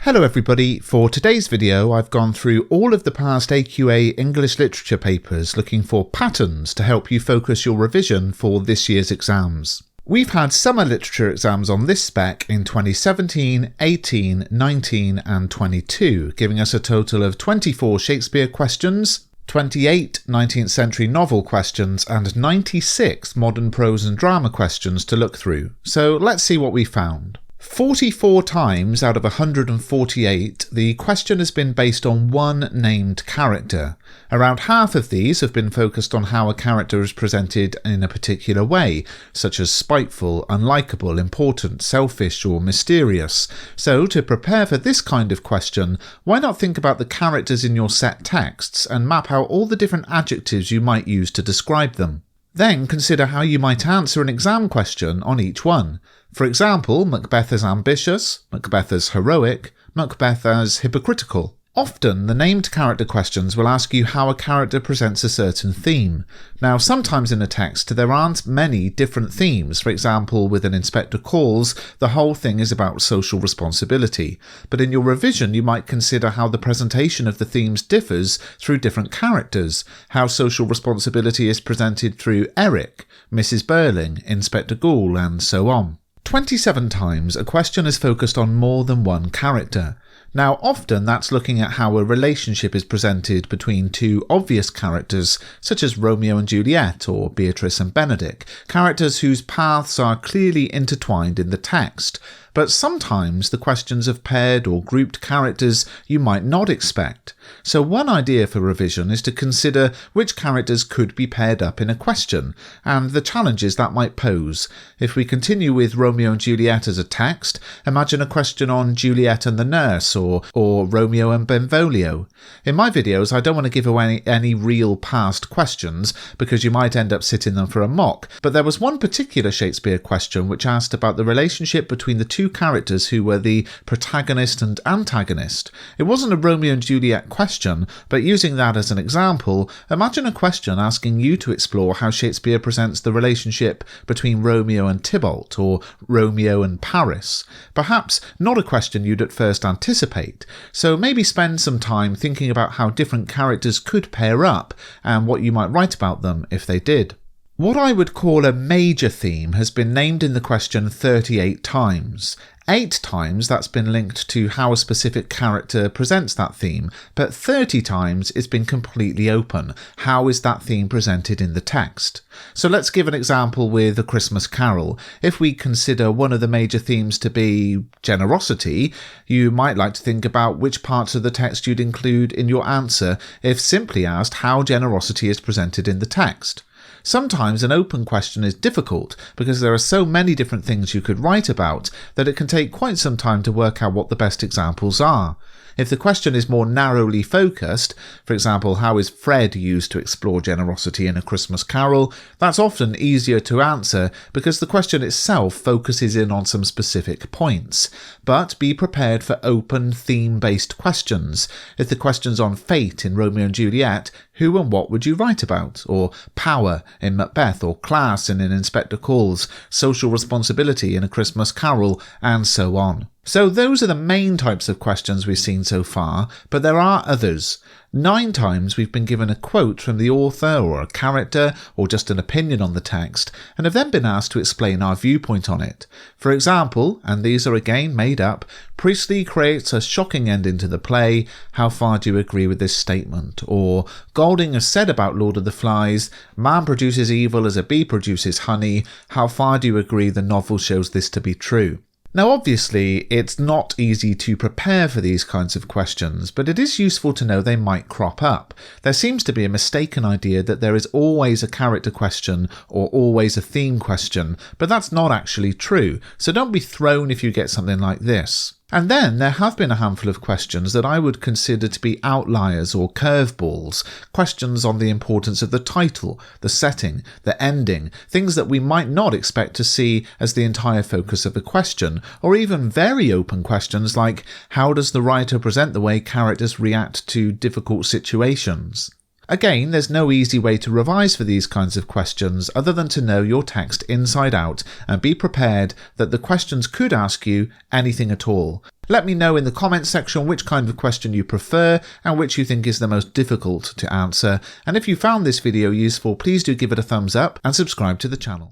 Hello everybody, for today's video I've gone through all of the past AQA English literature papers looking for patterns to help you focus your revision for this year's exams. We've had summer literature exams on this spec in 2017, 18, 19 and 22, giving us a total of 24 Shakespeare questions, 28 19th century novel questions and 96 modern prose and drama questions to look through. So let's see what we found. 44 times out of 148, the question has been based on one named character. Around half of these have been focused on how a character is presented in a particular way, such as spiteful, unlikable, important, selfish, or mysterious. So, to prepare for this kind of question, why not think about the characters in your set texts and map out all the different adjectives you might use to describe them? Then consider how you might answer an exam question on each one. For example, Macbeth as ambitious, Macbeth as heroic, Macbeth as hypocritical. Often, the named character questions will ask you how a character presents a certain theme. Now, sometimes in a text, there aren't many different themes. For example, with an Inspector Calls, the whole thing is about social responsibility. But in your revision, you might consider how the presentation of the themes differs through different characters, how social responsibility is presented through Eric, Mrs. Burling, Inspector Goole, and so on. 27 times, a question is focused on more than one character. Now, often that's looking at how a relationship is presented between two obvious characters, such as Romeo and Juliet or Beatrice and Benedick, characters whose paths are clearly intertwined in the text. But sometimes the questions of paired or grouped characters you might not expect. So one idea for revision is to consider which characters could be paired up in a question, and the challenges that might pose. If we continue with Romeo and Juliet as a text, imagine a question on Juliet and the nurse, or Romeo and Benvolio. In my videos, I don't want to give away any real past questions, because you might end up sitting them for a mock, but there was one particular Shakespeare question which asked about the relationship between the two characters who were the protagonist and antagonist. It wasn't a Romeo and Juliet question, but using that as an example, imagine a question asking you to explore how Shakespeare presents the relationship between Romeo and Tybalt, or Romeo and Paris. Perhaps not a question you'd at first anticipate, so maybe spend some time thinking about how different characters could pair up, and what you might write about them if they did. What I would call a major theme has been named in the question 38 times. 8 times that's been linked to how a specific character presents that theme, but 30 times it's been completely open. How is that theme presented in the text? So let's give an example with A Christmas Carol. If we consider one of the major themes to be generosity, you might like to think about which parts of the text you'd include in your answer if simply asked how generosity is presented in the text. Sometimes an open question is difficult because there are so many different things you could write about that it can take quite some time to work out what the best examples are. If the question is more narrowly focused, for example, how is Fred used to explore generosity in A Christmas Carol, that's often easier to answer because the question itself focuses in on some specific points. But be prepared for open, theme-based questions. If the question's on fate in Romeo and Juliet, who and what would you write about? Or power in Macbeth, or class in An Inspector Calls, social responsibility in A Christmas Carol, and so on. So those are the main types of questions we've seen so far, but there are others. 9 times we've been given a quote from the author or a character or just an opinion on the text and have then been asked to explain our viewpoint on it. For example, and these are again made up, Priestley creates a shocking ending to the play, how far do you agree with this statement? Or Golding has said about Lord of the Flies, man produces evil as a bee produces honey, how far do you agree the novel shows this to be true? Now obviously, it's not easy to prepare for these kinds of questions, but it is useful to know they might crop up. There seems to be a mistaken idea that there is always a character question or always a theme question, but that's not actually true, so don't be thrown if you get something like this. And then there have been a handful of questions that I would consider to be outliers or curveballs, questions on the importance of the title, the setting, the ending, things that we might not expect to see as the entire focus of a question, or even very open questions like how does the writer present the way characters react to difficult situations? Again, there's no easy way to revise for these kinds of questions other than to know your text inside out and be prepared that the questions could ask you anything at all. Let me know in the comments section which kind of question you prefer and which you think is the most difficult to answer. And if you found this video useful, please do give it a thumbs up and subscribe to the channel.